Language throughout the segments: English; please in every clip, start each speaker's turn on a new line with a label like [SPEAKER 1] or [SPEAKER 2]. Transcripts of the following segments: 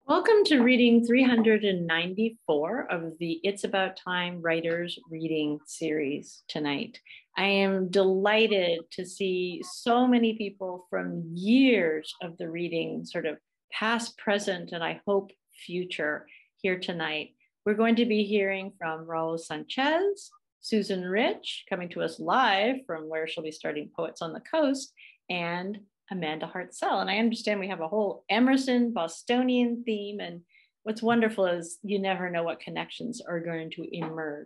[SPEAKER 1] Welcome to reading 394 of the It's About Time Writers Reading series tonight. I am delighted to see so many people from years of the reading, sort of past, present, and I hope future here tonight. We're going to be hearing from Raul Sanchez, Susan Rich, coming to us live from where she'll be starting Poets on the Coast, and Amanda Hartzell. And I understand we have a whole Emerson Bostonian theme. And what's wonderful is you never know what connections are going to emerge.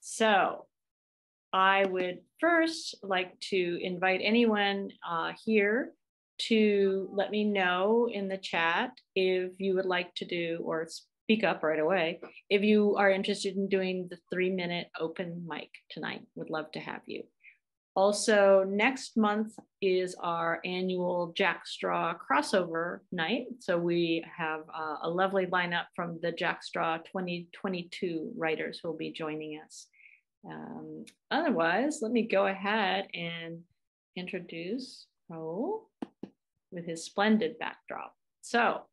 [SPEAKER 1] So I would first like to invite anyone here to let me know in the chat if you would like to do, or speak up right away, if you are interested in doing the 3-minute open mic tonight. Would love to have you. Also, next month is our annual Jackstraw crossover night. So we have a lovely lineup from the Jackstraw 2022 writers who will be joining us. Otherwise, let me go ahead and introduce Raul with his splendid backdrop. So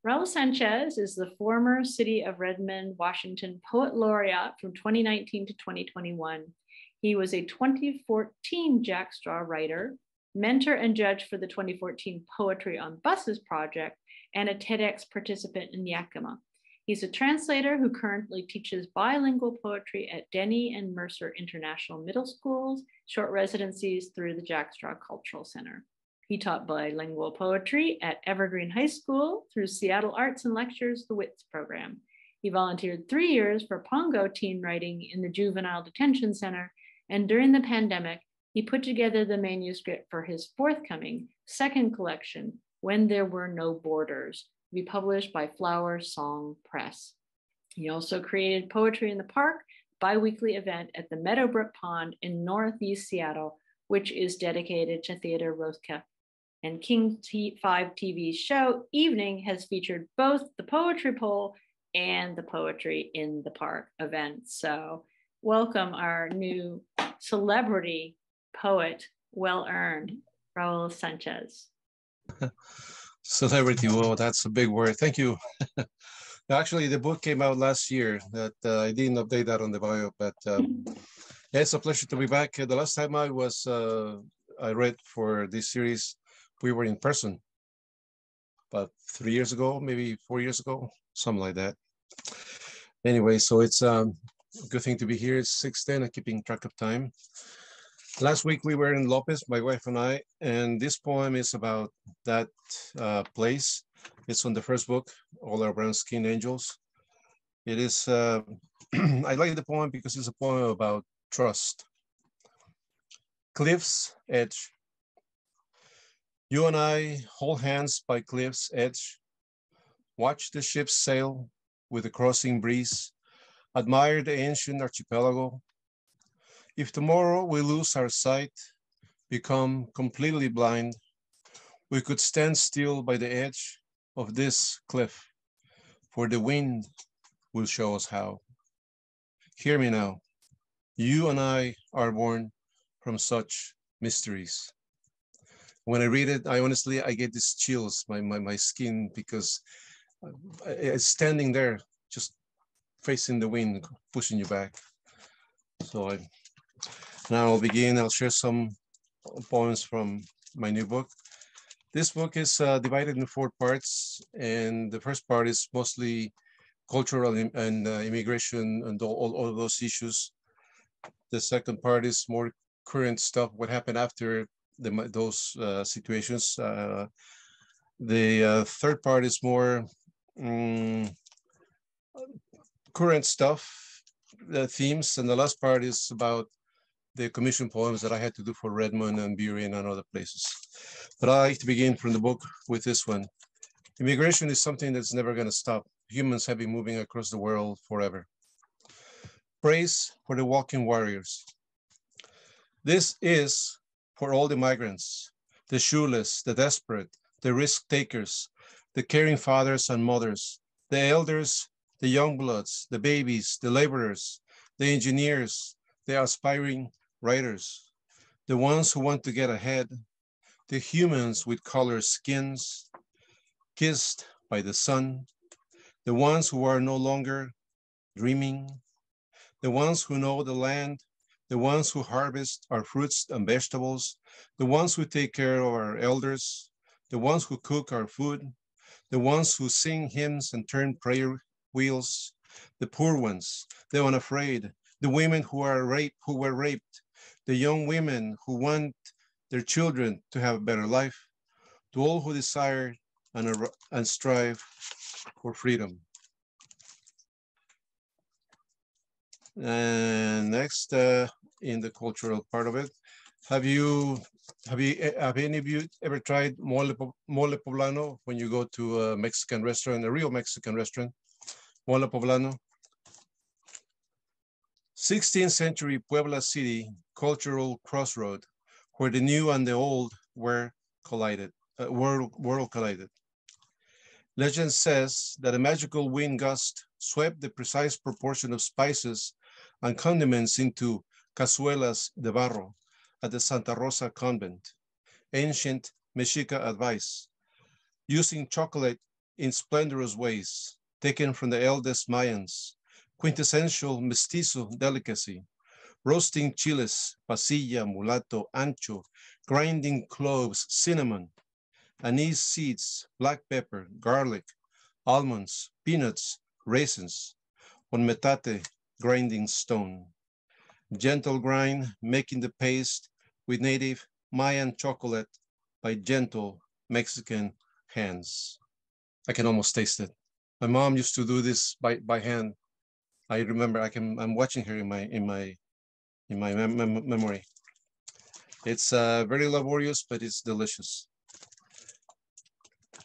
[SPEAKER 1] Raul Sanchez is the former City of Redmond, Washington Poet Laureate from 2019 to 2021. He was a 2014 Jackstraw writer, mentor and judge for the 2014 Poetry on Buses project, and a TEDx participant in Yakima. He's a translator who currently teaches bilingual poetry at Denny and Mercer International Middle Schools, short residencies through the Jackstraw Cultural Center. He taught bilingual poetry at Evergreen High School through Seattle Arts and Lectures, the WITS program. He volunteered 3 years for Pongo teen writing in the Juvenile Detention Center. And during the pandemic, he put together the manuscript for his forthcoming second collection, When There Were No Borders, to be published by Flower Song Press. He also created Poetry in the Park, bi-weekly event at the Meadowbrook Pond in Northeast Seattle, which is dedicated to Theodore Rothko. And King 5 TV's show, Evening, has featured both the Poetry Poll and the Poetry in the Park event. So welcome our new celebrity poet, well-earned, Raul Sanchez.
[SPEAKER 2] Celebrity, well, that's a big word. Thank you. Actually, the book came out last year. That I didn't update that on the bio, but yeah, it's a pleasure to be back. The last time I read for this series, we were in person about 3 years ago, maybe 4 years ago, something like that. Anyway, so it's good thing to be here. It's 6:10. I'm keeping track of time. Last week we were in Lopez, my wife and I, and this poem is about that place. It's on the first book, All Our Brown Skin Angels. It is, I like the poem because it's a poem about trust. Cliff's Edge. You and I hold hands by cliff's edge, watch the ships sail with the crossing breeze, admire the ancient archipelago. If tomorrow we lose our sight, become completely blind, we could stand still by the edge of this cliff, for the wind will show us how. Hear me now. You and I are born from such mysteries. When I read it, I get these chills, my skin, because it's standing there, just facing the wind, pushing you back. So now I'll begin. I'll share some poems from my new book. This book is divided in 4 parts, and the first part is mostly cultural and immigration and all of those issues. The second part is more current stuff, what happened after those situations. The third part is more current stuff, the themes, and the last part is about the commission poems that I had to do for Redmond and Burien and other places. But I like to begin from the book with this one. Immigration is something that's never going to stop. Humans have been moving across the world forever. Praise for the walking warriors. This is for all the migrants, the shoeless, the desperate, the risk takers, the caring fathers and mothers, the elders, the young bloods, the babies, the laborers, the engineers, the aspiring writers, the ones who want to get ahead, the humans with colored skins, kissed by the sun, the ones who are no longer dreaming, the ones who know the land, the ones who harvest our fruits and vegetables, the ones who take care of our elders, the ones who cook our food, the ones who sing hymns and turn prayer wheels, the poor ones, the unafraid, the women who were raped, the young women who want their children to have a better life, to all who desire and strive for freedom. And next, in the cultural part of it, have any of you ever tried mole poblano when you go to a Mexican restaurant, a real Mexican restaurant? Mole poblano. 16th century Puebla City cultural crossroad where the new and the old were collided, world collided. Legend says that a magical wind gust swept the precise proportion of spices and condiments into cazuelas de barro at the Santa Rosa convent, ancient Mexica advice, using chocolate in splendorous ways, taken from the eldest Mayans, quintessential mestizo delicacy, roasting chiles, pasilla, mulato, ancho, grinding cloves, cinnamon, anise seeds, black pepper, garlic, almonds, peanuts, raisins, on metate, grinding stone. Gentle grind, making the paste with native Mayan chocolate by gentle Mexican hands. I can almost taste it. My mom used to do this by hand. I remember I'm watching her in my memory. It's very laborious, but it's delicious.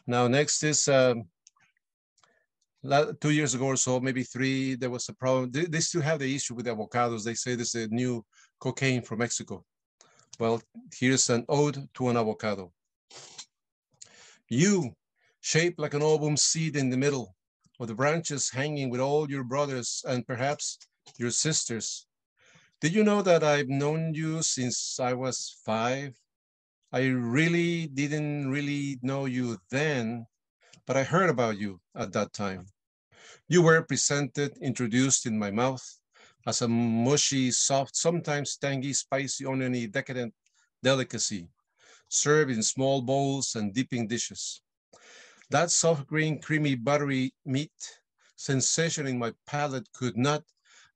[SPEAKER 2] Now, next is 2 years ago or so, maybe 3, there was a problem. They still have the issue with avocados. They say this is a new cocaine from Mexico. Well, here's an ode to an avocado. You, shaped like an ovum seed in the middle, with the branches hanging with all your brothers and perhaps your sisters. Did you know that I've known you since I was 5? I really didn't know you then, but I heard about you at that time. You were presented, introduced in my mouth as a mushy, soft, sometimes tangy, spicy, oniony, decadent delicacy, served in small bowls and dipping dishes. That soft green, creamy, buttery meat sensation in my palate could not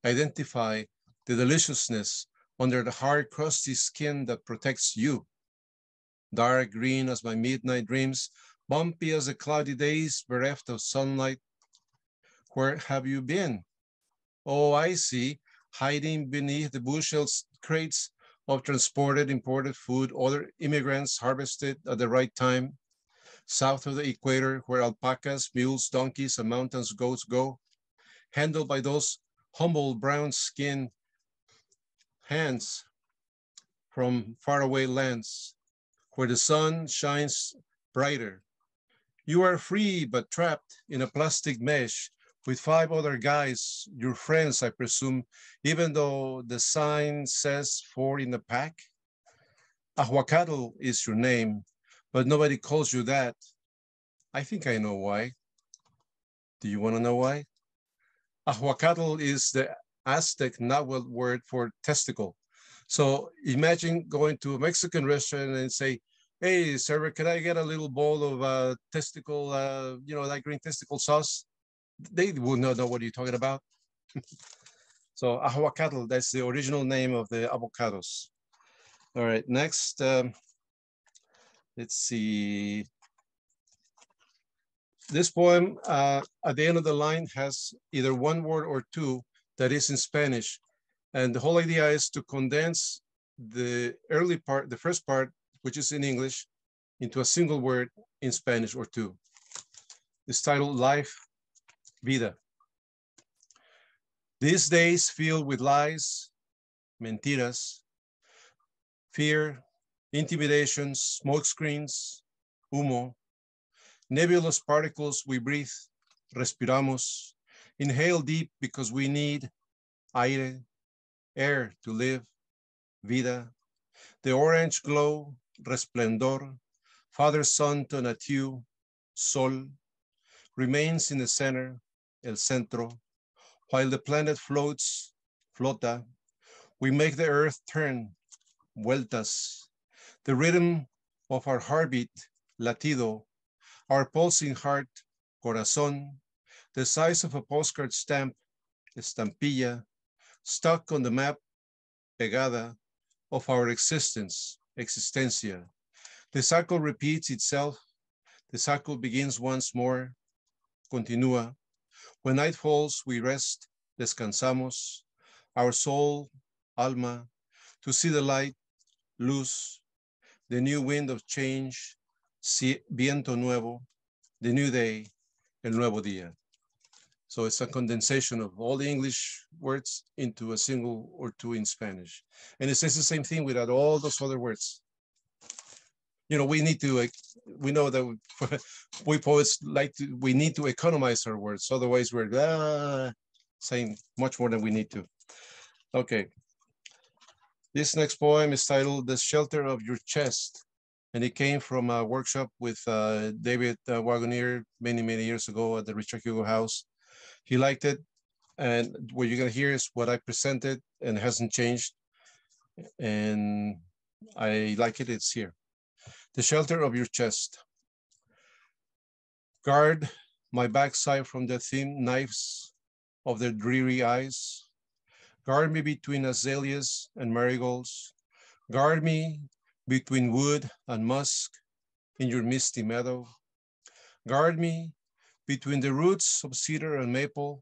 [SPEAKER 2] identify the deliciousness under the hard, crusty skin that protects you. Dark green as my midnight dreams, bumpy as the cloudy days bereft of sunlight. Where have you been? Oh, I see, hiding beneath the bushels crates of transported, imported food, other immigrants harvested at the right time, south of the equator, where alpacas, mules, donkeys, and mountain goats go, handled by those humble brown-skinned hands from faraway lands, where the sun shines brighter. You are free but trapped in a plastic mesh with 5 other guys, your friends, I presume, even though the sign says 4 in the pack. Ahuacatl is your name, but nobody calls you that. I think I know why. Do you want to know why? Ahuacatl is the Aztec Nahuatl word for testicle. So imagine going to a Mexican restaurant and say, hey, server, can I get a little bowl of testicle, that green testicle sauce? They will not know what you're talking about. So ahuacatl, that's the original name of the avocados. All right, next, let's see. This poem at the end of the line has either 1 word or 2 that is in Spanish. And the whole idea is to condense the early part, the first part, which is in English, into a single word in Spanish or 2. It's titled Life, Vida. These days filled with lies, mentiras, fear, intimidation, smoke screens, humo, nebulous particles we breathe, respiramos, inhale deep because we need aire, air to live, vida, the orange glow, resplendor, Father, Son, Tonatiuh, Sol, remains in the center, el centro, while the planet floats, flota. We make the earth turn, vueltas. The rhythm of our heartbeat, latido, our pulsing heart, corazón, the size of a postcard stamp, estampilla, stuck on the map, pegada, of our existence, existencia. The cycle repeats itself. The cycle begins once more, continúa. When night falls, we rest, descansamos, our soul, alma, to see the light, luz, the new wind of change, viento nuevo, the new day, el nuevo día. So it's a condensation of all the English words into a single or two in Spanish. And it says the same thing without all those other words. You know, we know that we poets we need to economize our words. Otherwise we're saying much more than we need to. Okay. This next poem is titled The Shelter of Your Chest. And it came from a workshop with David Wagoneer many, many years ago at the Richard Hugo House. He liked it. And what you're gonna hear is what I presented and it hasn't changed. And I like it, it's here. The shelter of your chest. Guard my backside from the thin knives of their dreary eyes. Guard me between azaleas and marigolds. Guard me between wood and musk in your misty meadow. Guard me between the roots of cedar and maple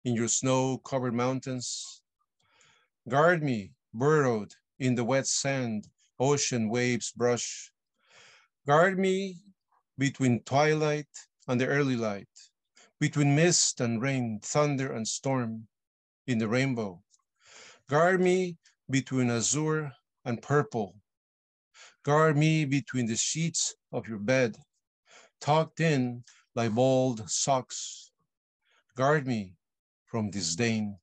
[SPEAKER 2] in your snow-covered mountains. Guard me burrowed in the wet sand, ocean waves brush. Guard me between twilight and the early light, between mist and rain, thunder and storm in the rainbow. Guard me between azure and purple. Guard me between the sheets of your bed, tucked in like balled socks. Guard me from disdain.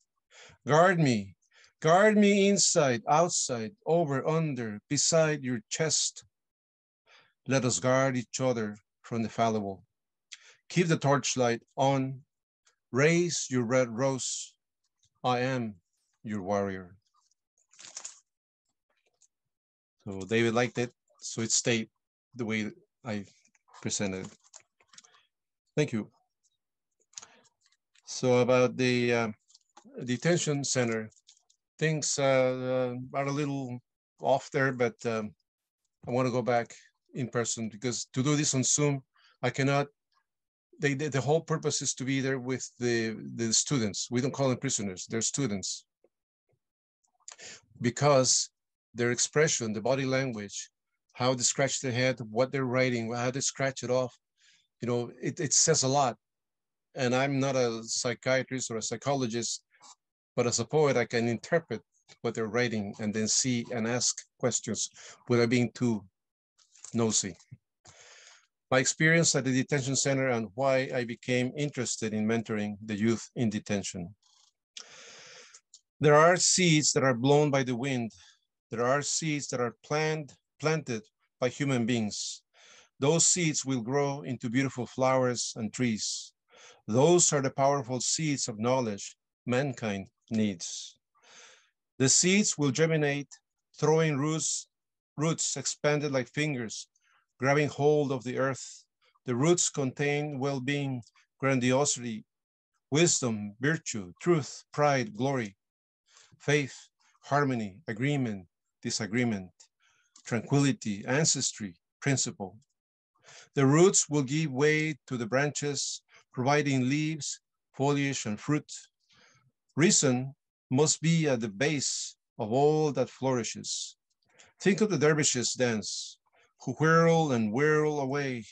[SPEAKER 2] Guard me inside, outside, over, under, beside your chest. Let us guard each other from the fallible. Keep the torchlight on. Raise your red rose. I am your warrior. So David liked it, so it stayed the way I presented it. Thank you. So about the detention center, things are a little off there, but I want to go back in person because to do this on Zoom, I cannot. The whole purpose is to be there with the students. We don't call them prisoners; they're students, because their expression, the body language, how they scratch their head, what they're writing, how they scratch it off, you know, it says a lot. And I'm not a psychiatrist or a psychologist, but as a poet, I can interpret what they're writing and then see and ask questions without being too nosy. My experience at the detention center and why I became interested in mentoring the youth in detention. There are seeds that are blown by the wind. There are seeds that are planted by human beings. Those seeds will grow into beautiful flowers and trees. Those are the powerful seeds of knowledge mankind needs. The seeds will germinate, throwing roots expanded like fingers, grabbing hold of the earth. The roots contain well-being, grandiosity, wisdom, virtue, truth, pride, glory, faith, harmony, agreement, disagreement, tranquility, ancestry, principle. The roots will give way to the branches, providing leaves, foliage, and fruit. Reason must be at the base of all that flourishes. Think of the dervishes' dance, who whirl and whirl away.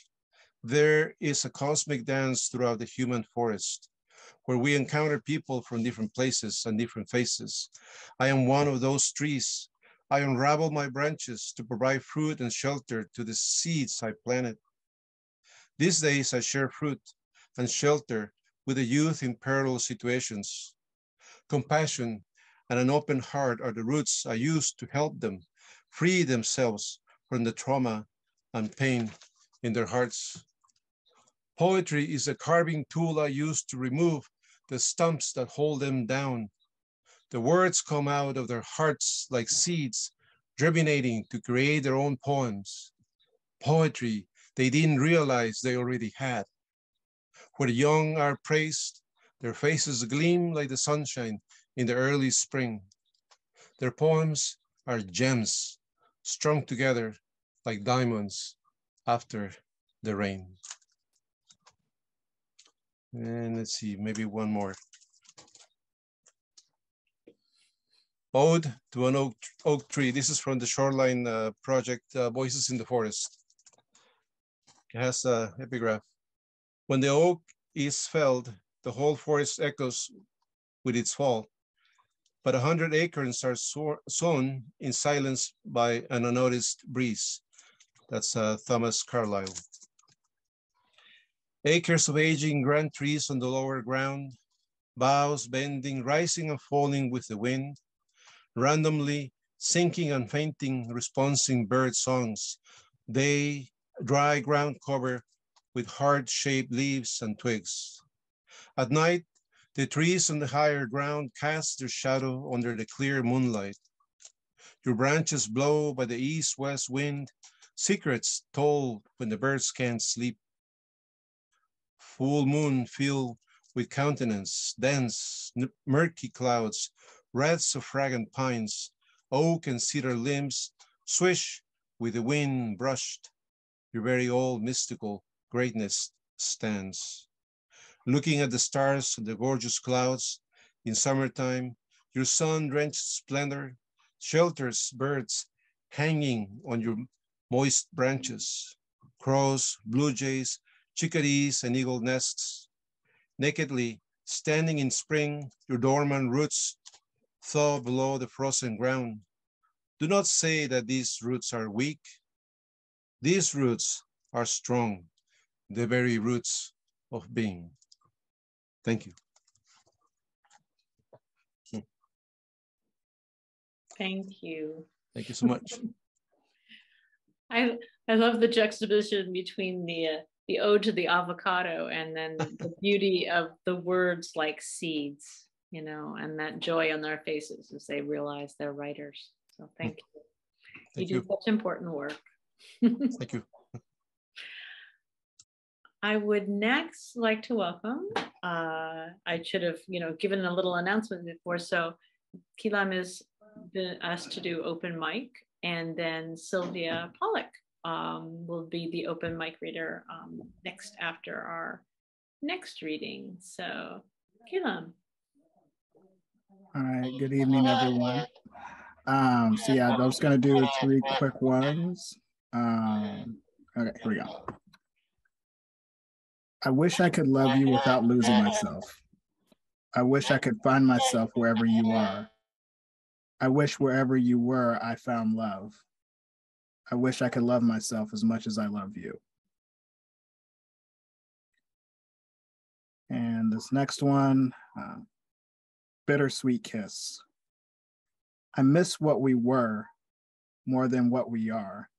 [SPEAKER 2] There is a cosmic dance throughout the human forest, where we encounter people from different places and different faces. I am one of those trees. I unravel my branches to provide fruit and shelter to the seeds I planted. These days I share fruit and shelter with the youth in perilous situations. Compassion and an open heart are the roots I use to help them free themselves from the trauma and pain in their hearts. Poetry is a carving tool I use to remove the stumps that hold them down. The words come out of their hearts like seeds, germinating to create their own poems. Poetry they didn't realize they already had. Where the young are praised, their faces gleam like the sunshine in the early spring. Their poems are gems strung together like diamonds after the rain. And let's see, maybe one more. Ode to an oak tree. This is from the Shoreline project, Voices in the Forest. It has an epigraph. When the oak is felled, the whole forest echoes with its fall. But 100 acorns are sown in silence by an unnoticed breeze. That's Thomas Carlyle. Acres of aging grand trees on the lower ground, boughs bending, rising and falling with the wind, randomly sinking and fainting, responsing bird songs. They dry ground cover with heart-shaped leaves and twigs. At night, the trees on the higher ground cast their shadow under the clear moonlight. Your branches blow by the east-west wind, secrets told when the birds can't sleep. Full moon filled with countenance, dense, murky clouds, wreaths of fragrant pines, oak and cedar limbs swish with the wind brushed. Your very old mystical greatness stands. Looking at the stars and the gorgeous clouds in summertime, your sun-drenched splendor shelters birds hanging on your moist branches, crows, blue jays, chickadees, and eagle nests. Nakedly standing in spring, your dormant roots thaw below the frozen ground. Do not say that these roots are weak. These roots are strong, the very roots of being. Thank you.
[SPEAKER 1] Thank you.
[SPEAKER 2] Thank you so much.
[SPEAKER 1] I love the juxtaposition between the ode to the avocado and then the beauty of the words like seeds, you know, and that joy on their faces as they realize they're writers. So thank you.
[SPEAKER 2] Thank
[SPEAKER 1] you do such important work.
[SPEAKER 2] Thank you.
[SPEAKER 1] I would next like to welcome, I should have, given a little announcement before. So Kilam is asked to do open mic, and then Sylvia Pollock will be the open mic reader next after our next reading. So Kilam.
[SPEAKER 3] All right, good evening, everyone. So yeah, I was gonna do 3 quick ones. Okay, here we go. I wish I could love you without losing myself. I wish I could find myself wherever you are. I wish wherever you were, I found love. I wish I could love myself as much as I love you. And this next one, bittersweet kiss. I miss what we were more than what we are,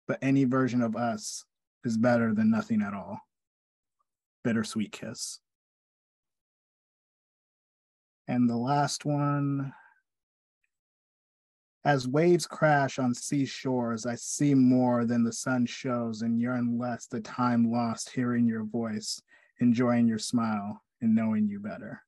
[SPEAKER 3] but any version of us is better than nothing at all. Bittersweet kiss. And the last one, as waves crash on seashores, I see more than the sun shows and yearn less the time lost hearing your voice, enjoying your smile, and knowing you better.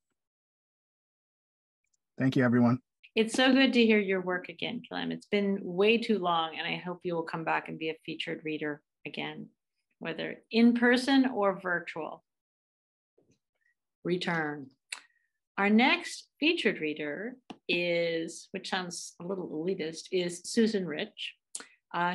[SPEAKER 3] Thank you, everyone.
[SPEAKER 1] It's so good to hear your work again, Kilam. It's been way too long, and I hope you will come back and be a featured reader again, whether in person or virtual. Return. Our next featured reader is, which sounds a little elitist, is Susan Rich.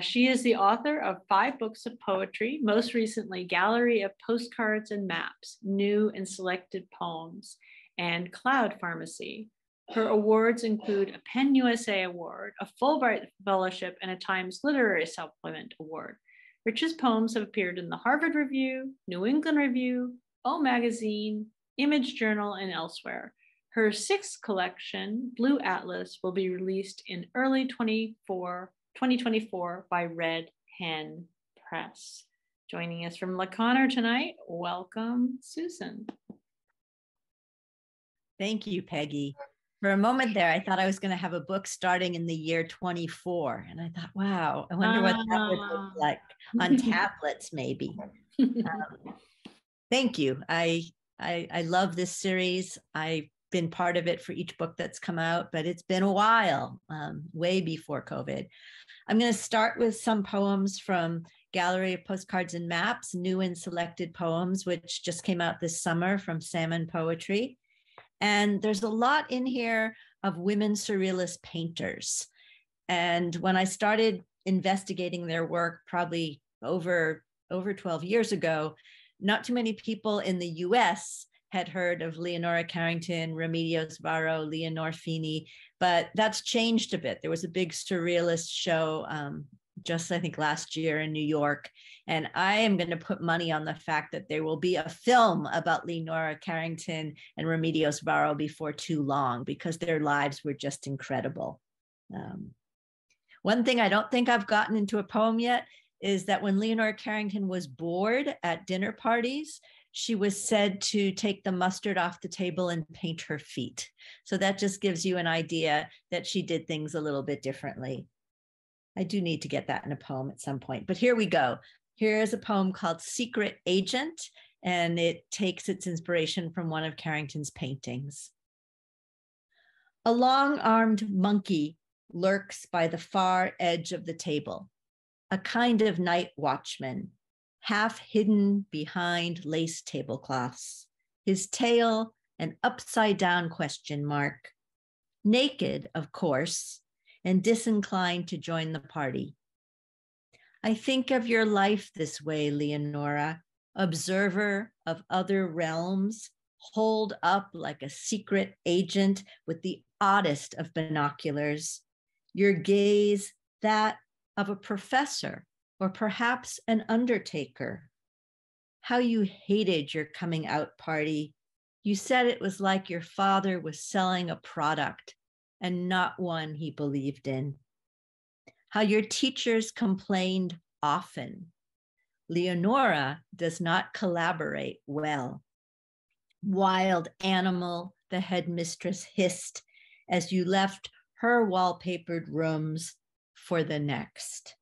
[SPEAKER 1] She is the author of 5 books of poetry, most recently Gallery of Postcards and Maps, New and Selected Poems, and Cloud Pharmacy. Her awards include a PEN USA Award, a Fulbright Fellowship, and a Times Literary Supplement Award. Rich's poems have appeared in the Harvard Review, New England Review, O Magazine, Image Journal, and elsewhere. Her 6th collection, Blue Atlas, will be released in early 2024 by Red Hen Press. Joining us from La Conner tonight, welcome, Susan.
[SPEAKER 4] Thank you, Peggy. For a moment there, I thought I was going to have a book starting in the year 24. And I thought, wow, I wonder what that would look like on tablets, maybe. Thank you. I love this series. I've been part of it for each book that's come out, but it's been a while, way before COVID. I'm going to start with some poems from Gallery of Postcards and Maps, new and selected poems, which just came out this summer from Salmon Poetry. And there's a lot in here of women surrealist painters. And when I started investigating their work, probably over 12 years ago, not too many people in the US had heard of Leonora Carrington, Remedios Varo, Leonore Feeney, but that's changed a bit. There was a big surrealist show just, I think, last year in New York. And I am going to put money on the fact that there will be a film about Leonora Carrington and Remedios Varo before too long, because their lives were just incredible. One thing I don't think I've gotten into a poem yet is that when Leonora Carrington was bored at dinner parties, she was said to take the mustard off the table and paint her feet. So that just gives you an idea that she did things a little bit differently. I do need to get that in a poem at some point, but here we go. Here is a poem called Secret Agent, and it takes its inspiration from one of Carrington's paintings. A long-armed monkey lurks by the far edge of the table, a kind of night watchman, half hidden behind lace tablecloths, his tail an upside-down question mark, naked, of course, and disinclined to join the party. I think of your life this way, Leonora, observer of other realms, holed up like a secret agent with the oddest of binoculars, your gaze that of a professor or perhaps an undertaker. How you hated your coming out party. You said it was like your father was selling a product and not one he believed in. How your teachers complained often. Leonora does not collaborate well. Wild animal, the headmistress hissed as you left her wallpapered rooms for the next.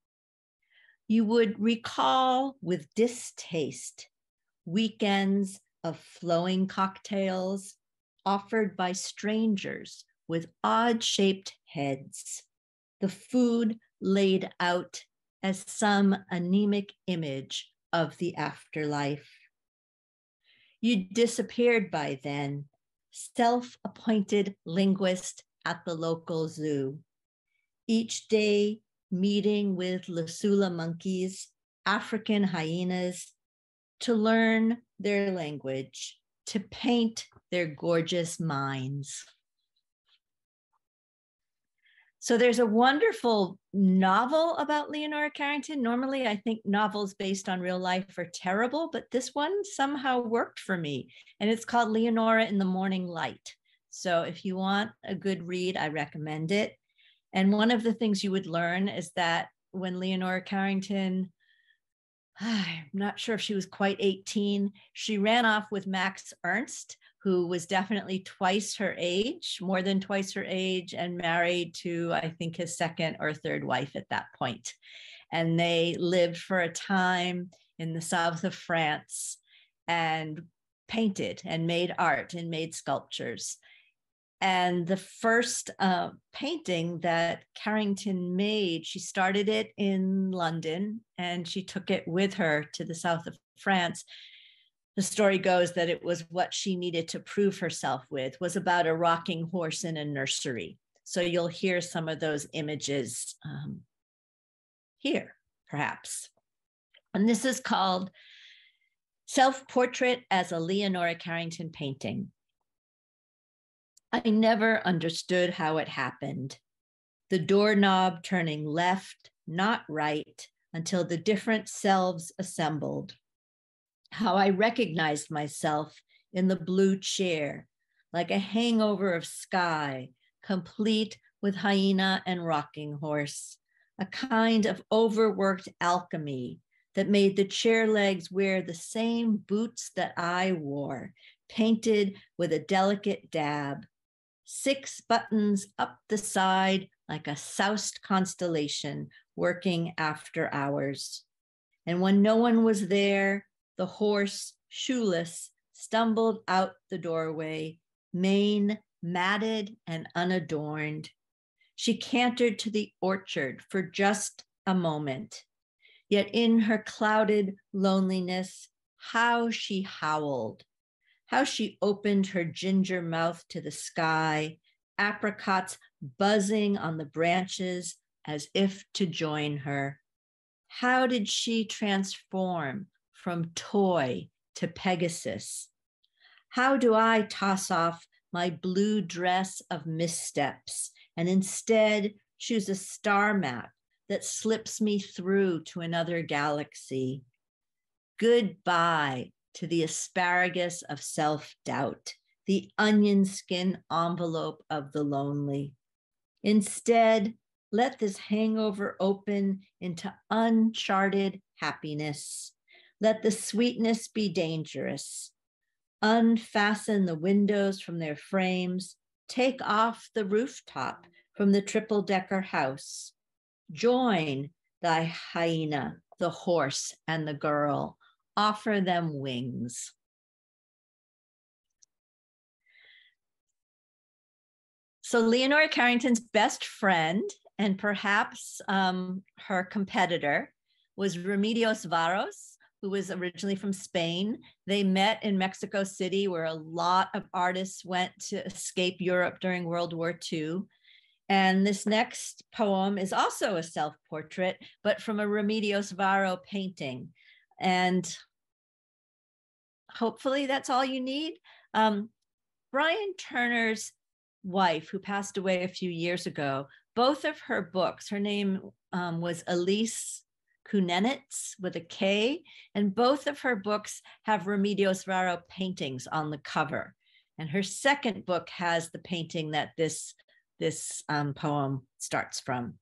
[SPEAKER 4] You would recall with distaste weekends of flowing cocktails offered by strangers with odd-shaped heads, the food laid out as some anemic image of the afterlife. You disappeared by then, self-appointed linguist at the local zoo. Each day, meeting with Lasula monkeys, African hyenas, to learn their language, to paint their gorgeous minds. So there's a wonderful novel about Leonora Carrington. Normally, I think novels based on real life are terrible, but this one somehow worked for me. And it's called Leonora in the Morning Light. So if you want a good read, I recommend it. And one of the things you would learn is that when Leonora Carrington, I'm not sure if she was quite 18, she ran off with Max Ernst, who was definitely twice her age, more than twice her age, and married to, I think, his second or third wife at that point. And they lived for a time in the south of France and painted and made art and made sculptures. And the first painting that Carrington made, she started it in London and she took it with her to the south of France. The story goes that it was what she needed to prove herself with, was about a rocking horse in a nursery. So you'll hear some of those images here, perhaps. And this is called Self-Portrait as a Leonora Carrington Painting. I never understood how it happened. The doorknob turning left, not right, until the different selves assembled. How I recognized myself in the blue chair, like a hangover of sky, complete with hyena and rocking horse, a kind of overworked alchemy that made the chair legs wear the same boots that I wore, painted with a delicate dab, 6 buttons up the side like a soused constellation working after hours. And when no one was there, the horse, shoeless, stumbled out the doorway, mane matted and unadorned. She cantered to the orchard for just a moment. Yet in her clouded loneliness, how she howled, how she opened her ginger mouth to the sky, apricots buzzing on the branches as if to join her. How did she transform from toy to Pegasus? How do I toss off my blue dress of missteps and instead choose a star map that slips me through to another galaxy? Goodbye to the asparagus of self-doubt, the onion skin envelope of the lonely. Instead, let this hangover open into uncharted happiness. Let the sweetness be dangerous. Unfasten the windows from their frames. Take off the rooftop from the triple-decker house. Join thy hyena, the horse, and the girl. Offer them wings. So Leonora Carrington's best friend and perhaps her competitor was Remedios Varos, who was originally from Spain. They met in Mexico City, where a lot of artists went to escape Europe during World War II. And this next poem is also a self-portrait, but from a Remedios Varo painting. And hopefully that's all you need. Brian Turner's wife, who passed away a few years ago, both of her books, her name was Elise Kunenitz with a K, and both of her books have Remedios Varo paintings on the cover. And her second book has the painting that this poem starts from.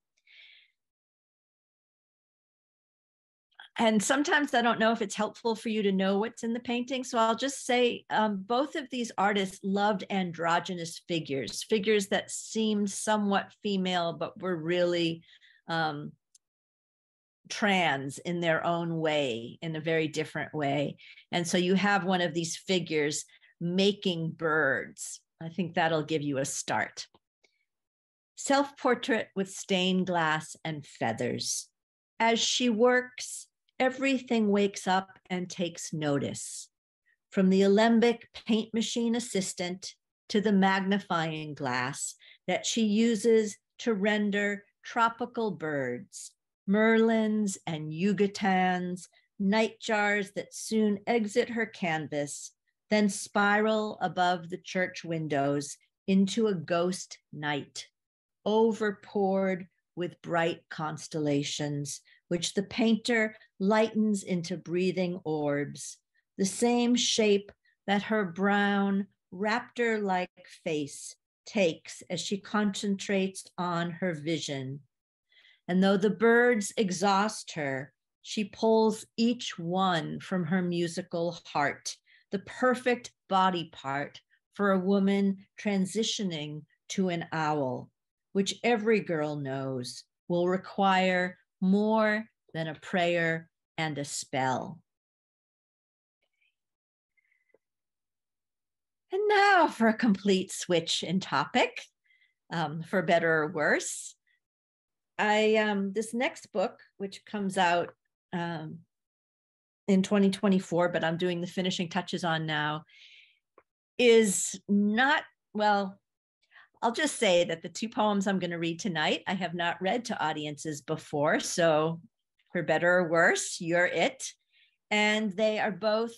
[SPEAKER 4] And sometimes I don't know if it's helpful for you to know what's in the painting. So I'll just say both of these artists loved androgynous figures, figures that seemed somewhat female, but were really trans in their own way, in a very different way. And so you have one of these figures making birds. I think that'll give you a start. Self-portrait with stained glass and feathers. As she works, everything wakes up and takes notice, from the alembic paint machine assistant to the magnifying glass that she uses to render tropical birds, merlins and yugatans, nightjars that soon exit her canvas, then spiral above the church windows into a ghost night, overpoured with bright constellations, which the painter lightens into breathing orbs, the same shape that her brown, raptor-like face takes as she concentrates on her vision. And though the birds exhaust her, she pulls each one from her musical heart, the perfect body part for a woman transitioning to an owl, which every girl knows will require more than a prayer and a spell. And now for a complete switch in topic, for better or worse. This next book, which comes out in 2024, but I'm doing the finishing touches on now, is not, well, I'll just say that the 2 poems I'm going to read tonight, I have not read to audiences before. So for better or worse, you're it. And they are both,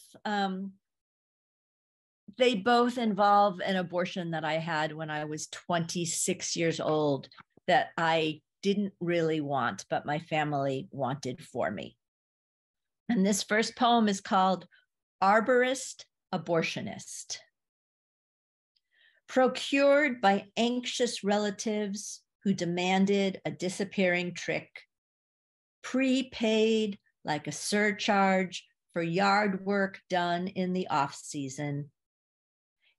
[SPEAKER 4] they both involve an abortion that I had when I was 26 years old that I didn't really want, but my family wanted for me. And this first poem is called Arborist Abortionist. Procured by anxious relatives who demanded a disappearing trick, prepaid like a surcharge for yard work done in the off-season.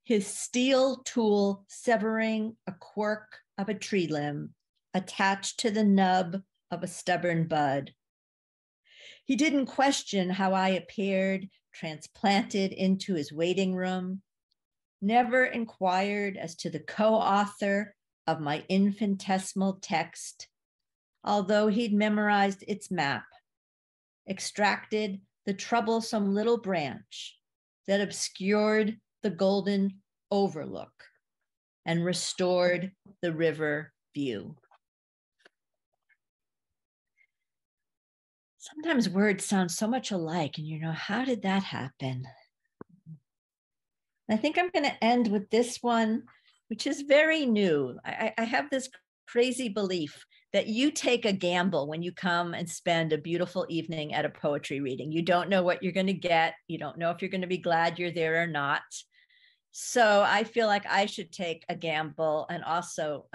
[SPEAKER 4] His steel tool severing a quirk of a tree limb attached to the nub of a stubborn bud. He didn't question how I appeared transplanted into his waiting room, never inquired as to the co-author of my infinitesimal text, although he'd memorized its map, extracted the troublesome little branch that obscured the golden overlook and restored the river view. Sometimes words sound so much alike, and how did that happen? I think I'm going to end with this one, which is very new. I have this crazy belief that you take a gamble when you come and spend a beautiful evening at a poetry reading. You don't know what you're going to get. You don't know if you're going to be glad you're there or not. So I feel like I should take a gamble and also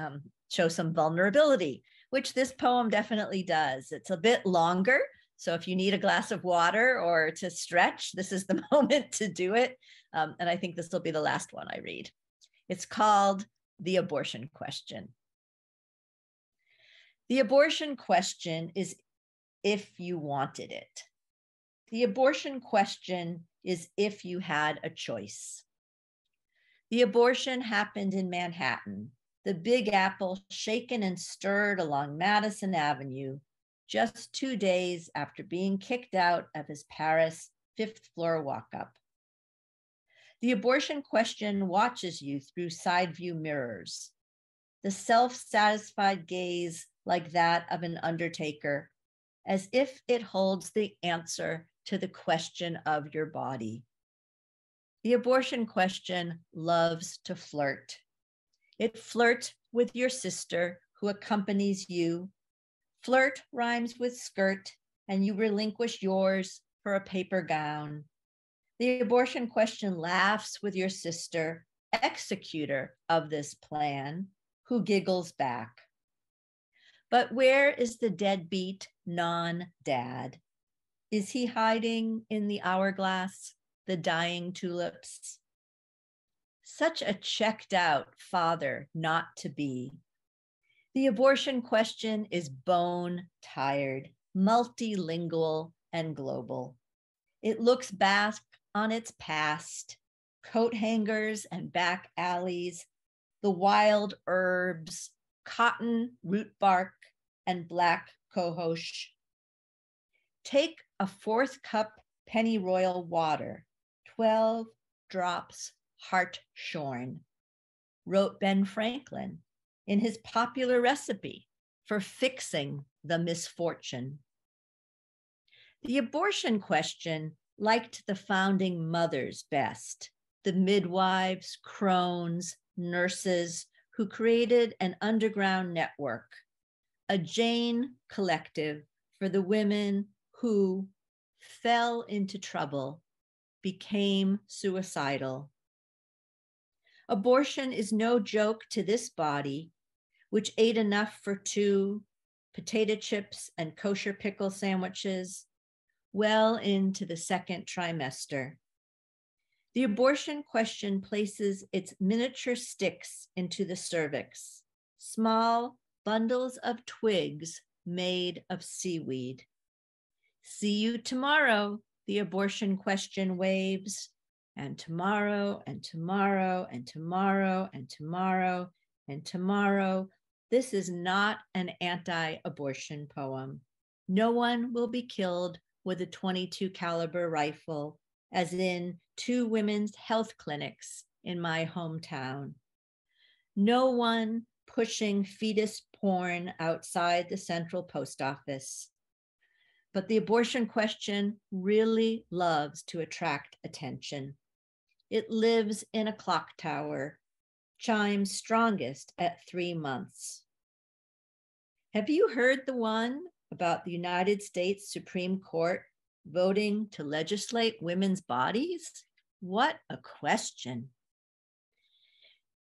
[SPEAKER 4] show some vulnerability, which this poem definitely does. It's a bit longer. So if you need a glass of water or to stretch, this is the moment to do it. And I think this will be the last one I read. It's called The Abortion Question. The abortion question is if you wanted it. The abortion question is if you had a choice. The abortion happened in Manhattan, the Big Apple shaken and stirred along Madison Avenue, just 2 days after being kicked out of his Paris fifth floor walk-up. The abortion question watches you through side view mirrors, the self-satisfied gaze like that of an undertaker, as if it holds the answer to the question of your body. The abortion question loves to flirt. It flirts with your sister who accompanies you. Flirt rhymes with skirt, and you relinquish yours for a paper gown. The abortion question laughs with your sister, executor of this plan, who giggles back. But where is the deadbeat non-dad? Is he hiding in the hourglass, the dying tulips? Such a checked out father not to be. The abortion question is bone tired, multilingual, and global. It looks back on its past, coat hangers and back alleys, the wild herbs, cotton, root bark, and black cohosh. Take a 4th cup pennyroyal water, 12 drops hartshorn, wrote Ben Franklin in his popular recipe for fixing the misfortune. The abortion question liked the founding mothers best, the midwives, crones, nurses who created an underground network, a Jane collective for the women who fell into trouble, became suicidal. Abortion is no joke to this body, which ate enough for 2 potato chips and kosher pickle sandwiches well into the 2nd trimester. The abortion question places its miniature sticks into the cervix, small bundles of twigs made of seaweed. See you tomorrow, the abortion question waves, and tomorrow, and tomorrow, and tomorrow, and tomorrow, and tomorrow. This is not an anti-abortion poem. No one will be killed with a .22 caliber rifle, as in 2 women's health clinics in my hometown. No one pushing fetus porn outside the Central Post Office. But the abortion question really loves to attract attention. It lives in a clock tower, chimes strongest at 3 months. Have you heard the one about the United States Supreme Court voting to legislate women's bodies? What a question.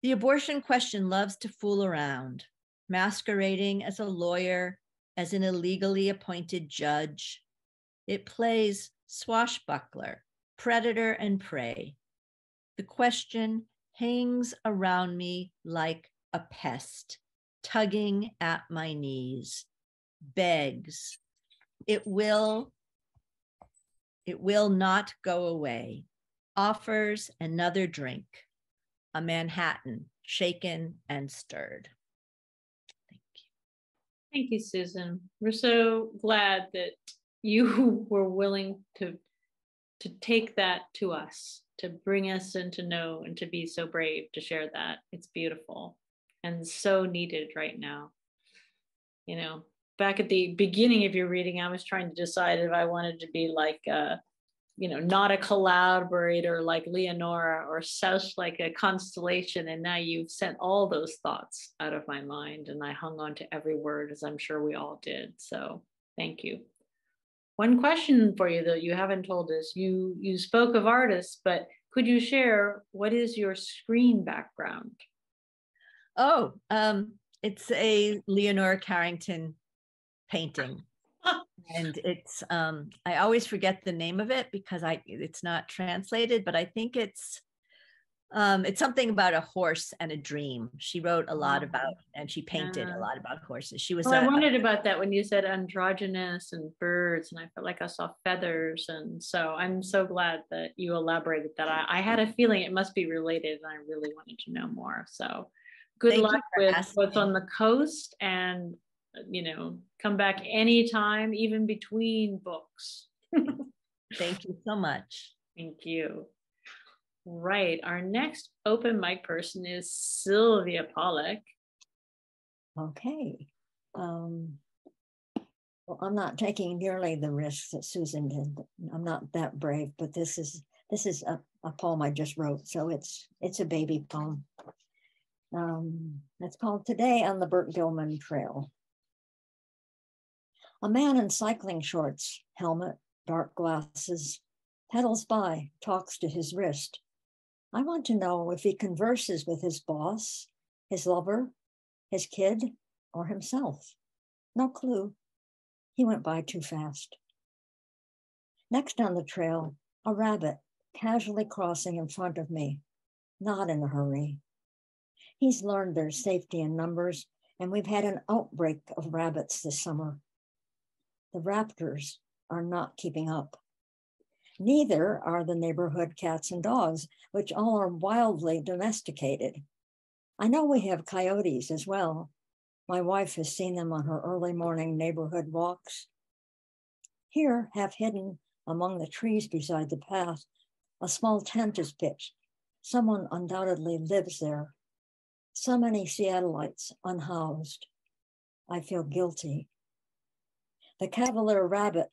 [SPEAKER 4] The abortion question loves to fool around, masquerading as a lawyer, as an illegally appointed judge. It plays swashbuckler, predator and prey. The question hangs around me like a pest, tugging at my knees, begs. It will not go away, offers another drink, a Manhattan shaken and stirred. Thank you.
[SPEAKER 1] Thank you, Susan. We're so glad that you were willing to take that to us, to bring us and to know and to be so brave to share that. It's beautiful and so needed right now. You know, back at the beginning of your reading, I was trying to decide if I wanted to be like, not a collaborator like Leonora or south like a constellation. And now you've sent all those thoughts out of my mind and I hung on to every word, as I'm sure we all did. So thank you. One question for you that you haven't told us, you spoke of artists, but could you share what is your screen background?
[SPEAKER 4] Oh, it's a Leonora Carrington painting. And it's, I always forget the name of it because it's not translated, but I think it's something about a horse and a dream. She wrote a lot about, and she painted a lot about horses. She was.
[SPEAKER 1] Well, I wondered about that when you said androgynous and birds, and I felt like I saw feathers, and so I'm so glad that you elaborated that. I had a feeling it must be related, and I really wanted to know more. So, good luck with what's on the coast, and come back anytime, even between books.
[SPEAKER 4] Thank you so much.
[SPEAKER 1] Thank you. Right. Our next open mic person is Sylvia Pollock.
[SPEAKER 5] Okay. Well, I'm not taking nearly the risks that Susan did. I'm not that brave, but this is a poem I just wrote, so it's a baby poem. It's called Today on the Burt Gilman Trail. A man in cycling shorts, helmet, dark glasses, pedals by, talks to his wrist. I want to know if he converses with his boss, his lover, his kid, or himself. No clue. He went by too fast. Next on the trail, a rabbit casually crossing in front of me, not in a hurry. He's learned there's safety in numbers, and we've had an outbreak of rabbits this summer. The raptors are not keeping up. Neither are the neighborhood cats and dogs, which all are wildly domesticated. I know we have coyotes as well. My wife has seen them on her early morning neighborhood walks. Here, half hidden among the trees beside the path, a small tent is pitched. Someone undoubtedly lives there. So many Seattleites unhoused. I feel guilty. The cavalier rabbit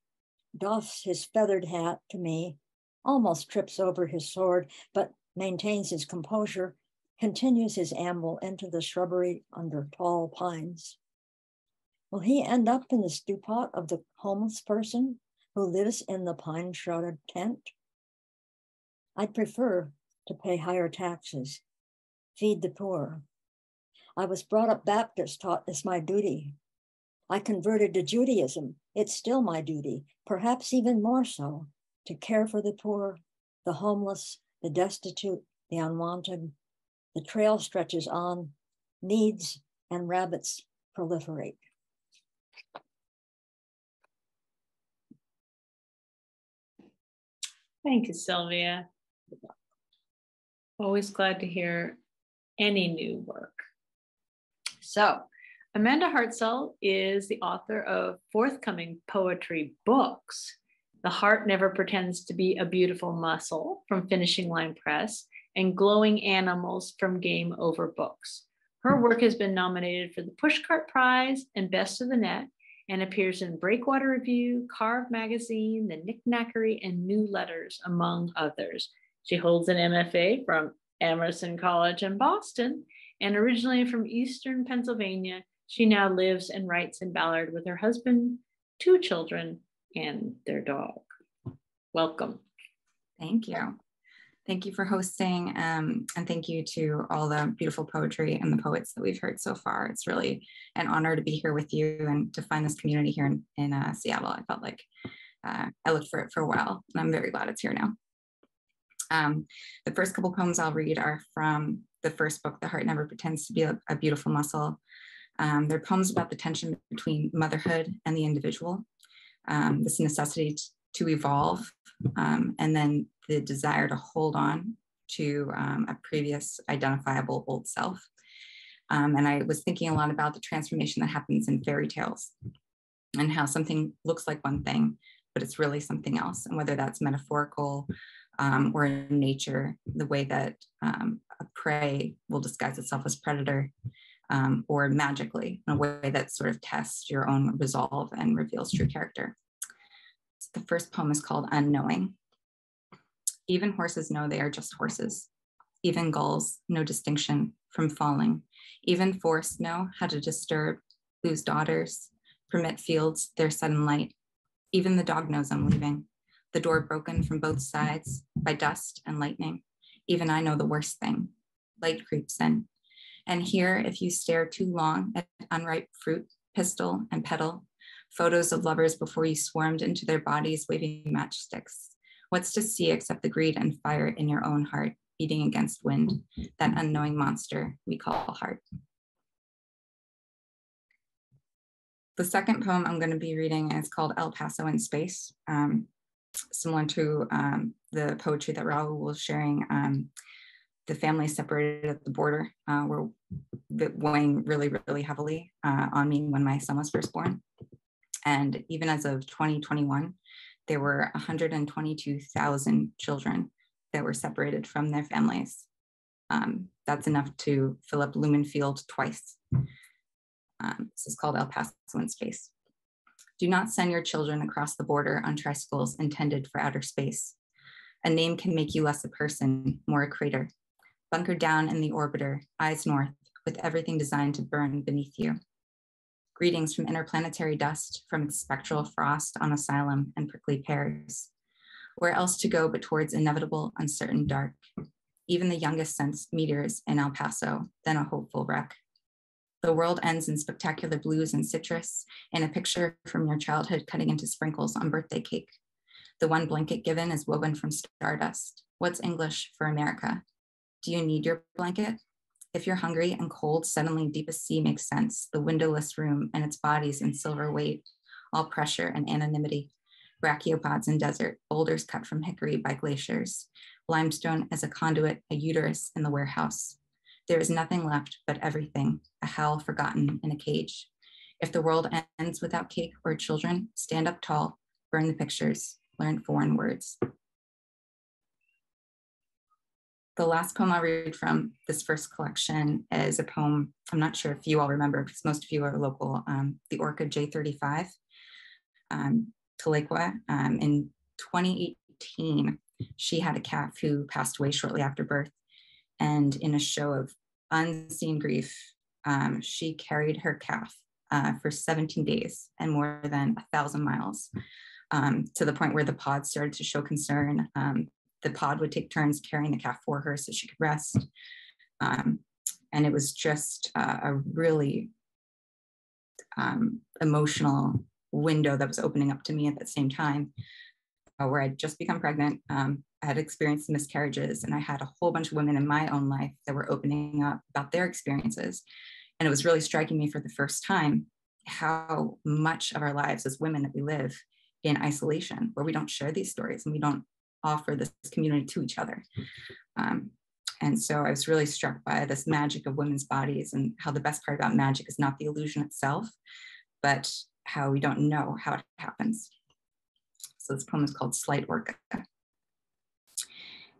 [SPEAKER 5] doffs his feathered hat to me, almost trips over his sword, but maintains his composure, continues his amble into the shrubbery under tall pines. Will he end up in the stew pot of the homeless person who lives in the pine-shrouded tent? I'd prefer to pay higher taxes, feed the poor. I was brought up Baptist, taught as my duty. I converted to Judaism. It's still my duty, perhaps even more so, to care for the poor, the homeless, the destitute, the unwanted. The trail stretches on, needs and rabbits proliferate.
[SPEAKER 1] Thank you, Sylvia. Always glad to hear any new work. So, Amanda Hartzell is the author of forthcoming poetry books, The Heart Never Pretends to Be a Beautiful Muscle from Finishing Line Press, and Glowing Animals from Game Over Books. Her work has been nominated for the Pushcart Prize and Best of the Net and appears in Breakwater Review, Carve Magazine, The Knickknackery, and New Letters, among others. She holds an MFA from Emerson College in Boston, and originally from Eastern Pennsylvania, she now lives and writes in Ballard with her husband, 2 children, and their dog. Welcome.
[SPEAKER 6] Thank you. Thank you for hosting, and thank you to all the beautiful poetry and the poets that we've heard so far. It's really an honor to be here with you and to find this community here in Seattle. I felt like I looked for it for a while, and I'm very glad it's here now. The first couple poems I'll read are from the first book, The Heart Never Pretends to Be a Beautiful Muscle. They're poems about the tension between motherhood and the individual, this necessity to evolve, and then the desire to hold on to a previous identifiable old self. And I was thinking a lot about the transformation that happens in fairy tales and how something looks like one thing, but it's really something else. And whether that's metaphorical or in nature, the way that a prey will disguise itself as predator, or magically in a way that sort of tests your own resolve and reveals true character. So the first poem is called Unknowing. Even horses know they are just horses. Even gulls know distinction from falling. Even forests know how to disturb, lose daughters, permit fields their sudden light. Even the dog knows I'm leaving. The door broken from both sides by dust and lightning. Even I know the worst thing. Light creeps in. And here, if you stare too long at unripe fruit, pistil, and petal, photos of lovers before you swarmed into their bodies waving matchsticks. What's to see except the greed and fire in your own heart, beating against wind, that unknowing monster we call heart. The second poem I'm going to be reading is called El Paso in Space. Similar to the poetry that Raul was sharing, the family separated at the border were weighing really, really heavily on me when my son was first born. And even as of 2021, there were 122,000 children that were separated from their families. That's enough to fill up Lumen Field twice. This is called El Paso in Space. Do not send your children across the border on tricycles intended for outer space. A name can make you less a person, more a crater. Bunker down in the orbiter, eyes north, with everything designed to burn beneath you. Greetings from interplanetary dust, from its spectral frost on asylum and prickly pears. Where else to go but towards inevitable, uncertain dark? Even the youngest sensed meteors in El Paso, then a hopeful wreck. The world ends in spectacular blues and citrus, in a picture from your childhood cutting into sprinkles on birthday cake. The one blanket given is woven from stardust. What's English for America? Do you need your blanket? If you're hungry and cold, suddenly deepest sea makes sense. The windowless room and its bodies in silver weight, all pressure and anonymity. Brachiopods in desert, boulders cut from hickory by glaciers. Limestone as a conduit, a uterus in the warehouse. There is nothing left but everything, a howl forgotten in a cage. If the world ends without cake or children, stand up tall, burn the pictures, learn foreign words. The last poem I'll read from this first collection is a poem, I'm not sure if you all remember, because most of you are local, the Orca J35, Tahlequah. In 2018, she had a calf who passed away shortly after birth. And in a show of unseen grief, she carried her calf for 17 days and more than 1,000 miles, to the point where the pod started to show concern. The pod would take turns carrying the calf for her so she could rest. And it was just a really emotional window that was opening up to me at that same time, where I'd just become pregnant. I had experienced miscarriages, and I had a whole bunch of women in my own life that were opening up about their experiences. And it was really striking me for the first time how much of our lives as women that we live in isolation, where we don't share these stories and we don't offer this community to each other. And so I was really struck by this magic of women's bodies, and how the best part about magic is not the illusion itself, but how we don't know how it happens. So this poem is called Slight Orca.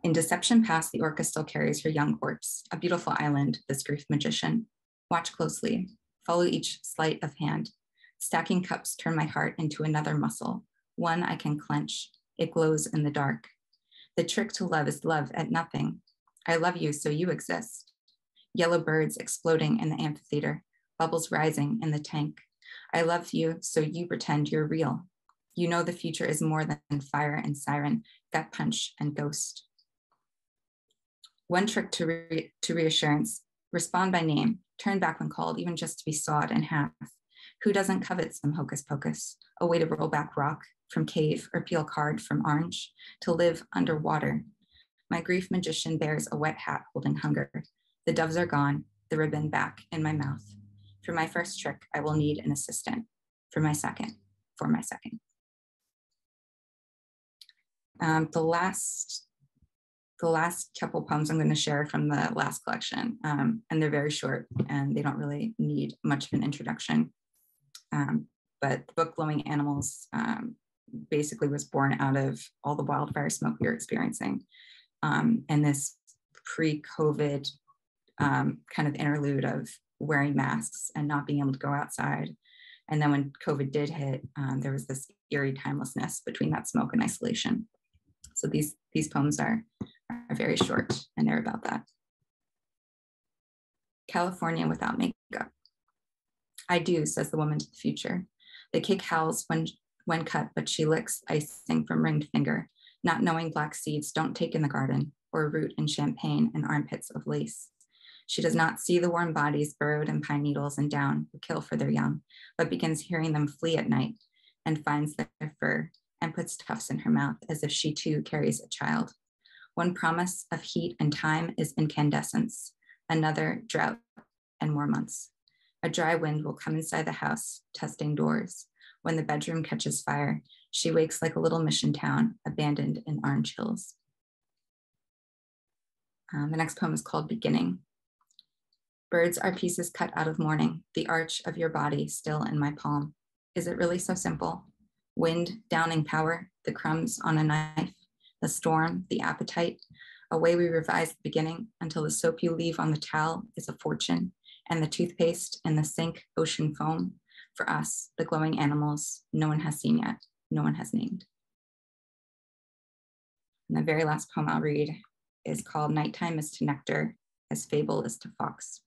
[SPEAKER 6] In Deception Pass, the orca still carries her young corpse, a beautiful island, this grief magician. Watch closely, follow each sleight of hand. Stacking cups turn my heart into another muscle, one I can clench. It glows in the dark. The trick to love is love at nothing. I love you so you exist. Yellow birds exploding in the amphitheater, bubbles rising in the tank. I love you so you pretend you're real. You know the future is more than fire and siren, gut punch and ghost. One trick to reassurance, respond by name, turn back when called, even just to be sawed in half. Who doesn't covet some hocus pocus, a way to roll back rock, from cave or peel card from orange, to live underwater. My grief magician bears a wet hat holding hunger. The doves are gone, the ribbon back in my mouth. For my first trick, I will need an assistant. For my second. The last couple poems I'm going to share from the last collection, and they're very short and they don't really need much of an introduction. But the book Glowing Animals basically was born out of all the wildfire smoke we were experiencing, and this pre-COVID kind of interlude of wearing masks and not being able to go outside. And then when COVID did hit, there was this eerie timelessness between that smoke and isolation. So these poems are very short, and they're about that. California without makeup. I do, says the woman to the future. The cake howls when cut, but she licks icing from ringed finger, not knowing black seeds don't take in the garden, or root in champagne and armpits of lace. She does not see the warm bodies burrowed in pine needles and down who kill for their young, but begins hearing them flee at night and finds their fur and puts tufts in her mouth as if she too carries a child. One promise of heat and time is incandescence, another drought and more months. A dry wind will come inside the house, testing doors. When the bedroom catches fire, she wakes like a little mission town abandoned in orange hills. The next poem is called Beginning. Birds are pieces cut out of mourning, the arch of your body still in my palm. Is it really so simple? Wind, downing power, the crumbs on a knife, the storm, the appetite, a way we revise the beginning until the soap you leave on the towel is a fortune, and the toothpaste in the sink ocean foam. For us, the glowing animals no one has seen yet, no one has named. And the very last poem I'll read is called Nighttime is to Nectar, as Fable is to Fox.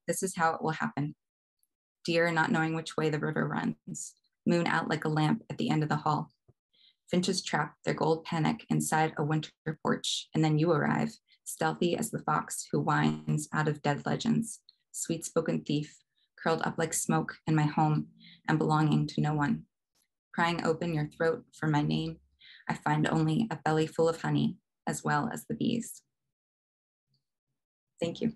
[SPEAKER 6] This is how it will happen. Deer not knowing which way the river runs, moon out like a lamp at the end of the hall. Finches trap their gold panic inside a winter porch, and then you arrive, stealthy as the fox who whines out of dead legends, sweet-spoken thief, curled up like smoke in my home and belonging to no one. Prying open your throat for my name, I find only a belly full of honey, as well as the bees. Thank you.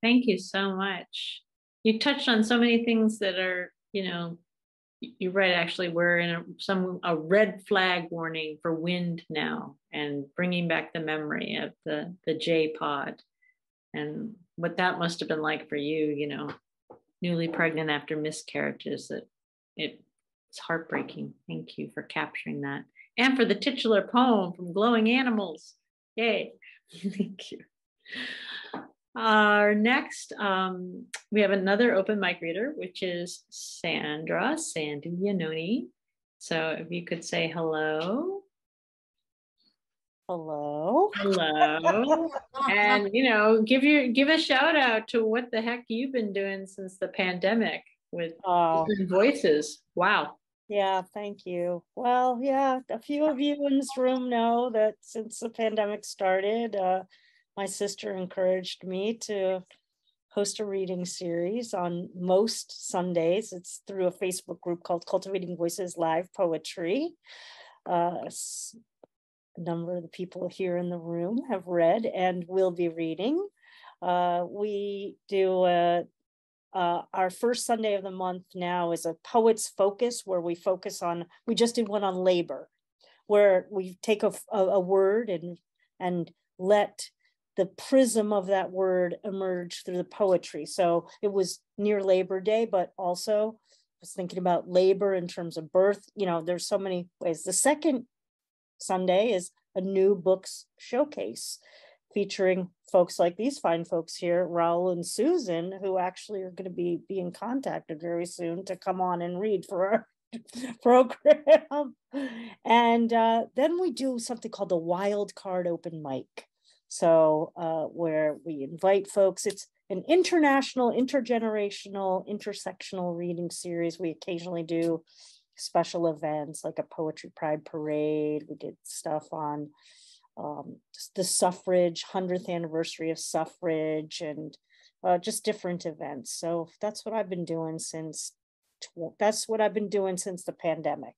[SPEAKER 1] Thank you so much. You touched on so many things that are, you're right, actually, we're in a red flag warning for wind now, and bringing back the memory of the J pod and what that must have been like for you, newly pregnant after miscarriages. It's heartbreaking. Thank you for capturing that. And for the titular poem from Glowing Animals. Yay. Thank you. Our next, we have another open mic reader, which is Sandra, Sandy Yannone. So if you could say hello.
[SPEAKER 7] Hello.
[SPEAKER 1] Hello. And, give a shout out to what the heck you've been doing since the pandemic with voices. Wow.
[SPEAKER 7] Yeah, thank you. Well, yeah, a few of you in this room know that since the pandemic started, my sister encouraged me to host a reading series on most Sundays. It's through a Facebook group called Cultivating Voices Live Poetry. A number of the people here in the room have read and will be reading. We do our first Sunday of the month now is a Poet's Focus, where we just did one on labor, where we take a word and let the prism of that word emerge through the poetry. So it was near Labor Day, but also I was thinking about labor in terms of birth. There's so many ways. The second Sunday is a new books showcase featuring folks like these fine folks here, Raul and Susan, who actually are going to be being contacted very soon to come on and read for our program. And then we do something called the Wild Card Open Mic. So where we invite folks, it's an international, intergenerational, intersectional reading series. We occasionally do special events like a Poetry Pride Parade. We did stuff on the suffrage, 100th anniversary of suffrage, and just different events. So that's what I've been doing since That's what I've been doing since the pandemic.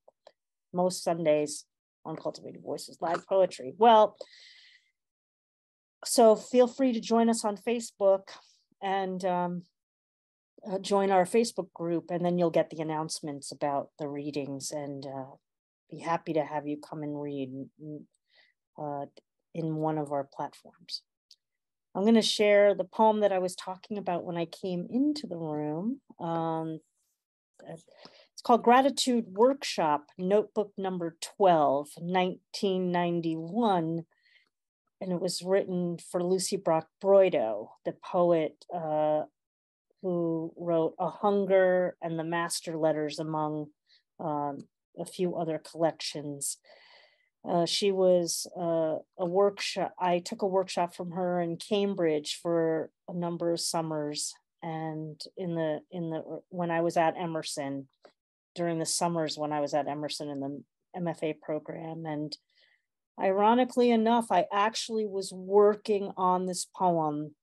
[SPEAKER 7] Most Sundays on Cultivated Voices, live poetry. Well, so feel free to join us on Facebook and join our Facebook group, and then you'll get the announcements about the readings, and be happy to have you come and read in one of our platforms. I'm going to share the poem that I was talking about when I came into the room. It's called Gratitude Workshop, notebook number 12, 1991. And it was written for Lucy Brock-Broido, the poet who wrote A Hunger and the Master Letters, among a few other collections. She was a workshop. I took a workshop from her in Cambridge for a number of summers, and when I was at Emerson, during the summers when I was at Emerson in the MFA program. And ironically enough, I actually was working on this poem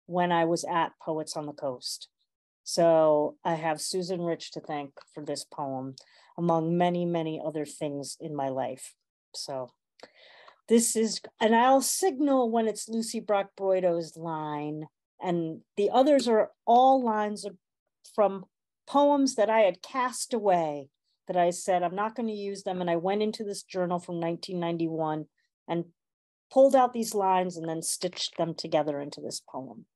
[SPEAKER 7] when I was at Poets on the Coast. So I have Susan Rich to thank for this poem, among many, many other things in my life. So this is, and I'll signal when it's Lucy Brock-Broido's line, and the others are all lines from poems that I had cast away, that I said, I'm not going to use them. And I went into this journal from 1991 and pulled out these lines and then stitched them together into this poem.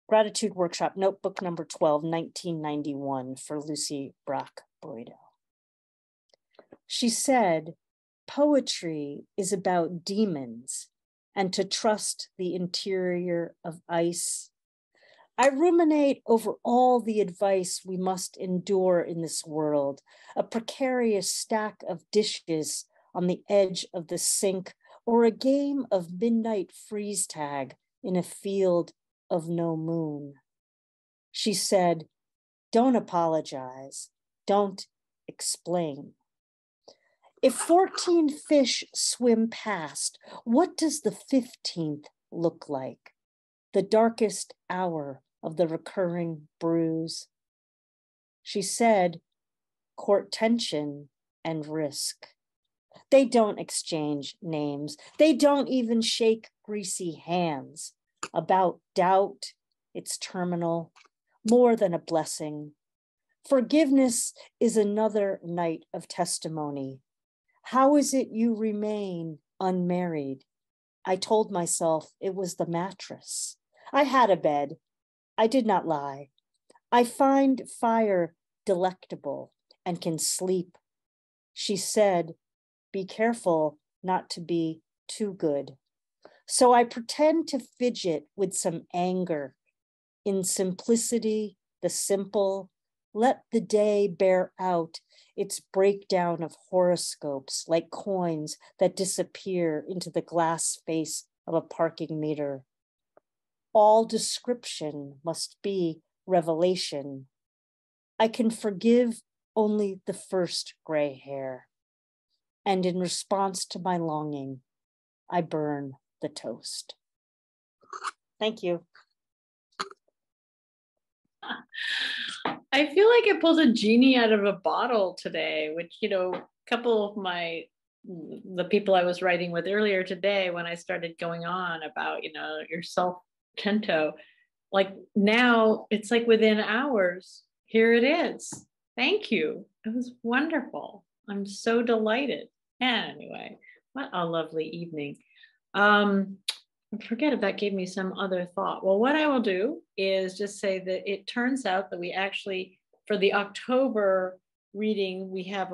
[SPEAKER 7] Gratitude Workshop, notebook number 12, 1991, for Lucy Brock-Broido. She said, poetry is about demons and to trust the interior of ice. I ruminate over all the advice we must endure in this world, a precarious stack of dishes on the edge of the sink, or a game of midnight freeze tag in a field of no moon. She said, don't apologize, don't explain. If 14 fish swim past, what does the 15th look like? The darkest hour of the recurring bruise. She said, court tension and risk. They don't exchange names. They don't even shake greasy hands. About doubt, it's terminal, more than a blessing. Forgiveness is another night of testimony. How is it you remain unmarried? I told myself it was the mattress. I had a bed. I did not lie. I find fire delectable and can sleep. She said, be careful not to be too good. So I pretend to fidget with some anger. In simplicity, the simple, let the day bear out its breakdown of horoscopes like coins that disappear into the glass face of a parking meter. All description must be revelation. I can forgive only the first gray hair. And in response to my longing, I burn the toast. Thank you.
[SPEAKER 1] I feel like it pulls a genie out of a bottle today, which, a couple of the people I was writing with earlier today, when I started going on about, your self-tento, like now it's like within hours, here it is. Thank you. It was wonderful. I'm so delighted. Anyway, what a lovely evening. I forget if that gave me some other thought. Well, what I will do is just say that it turns out that we actually, for the October reading, we have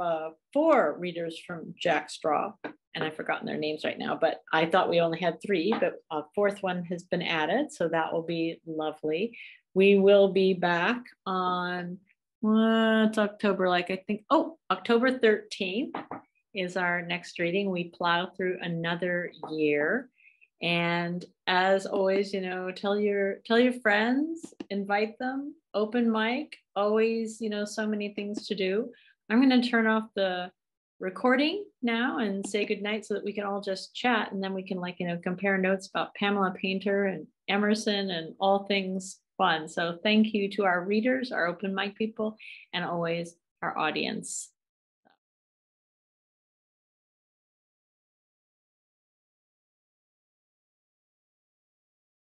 [SPEAKER 1] 4 readers from Jack Straw, and I've forgotten their names right now, but I thought we only had 3, but a 4th one has been added, so that will be lovely. We will be back on, it's October, October 13th is our next reading. We plow through another year. And as always, tell your friends, invite them, open mic, always, so many things to do. I'm going to turn off the recording now and say goodnight so that we can all just chat. And then we can compare notes about Pamela Painter and Emerson and all things fun. So thank you to our readers, our open mic people, and always our audience.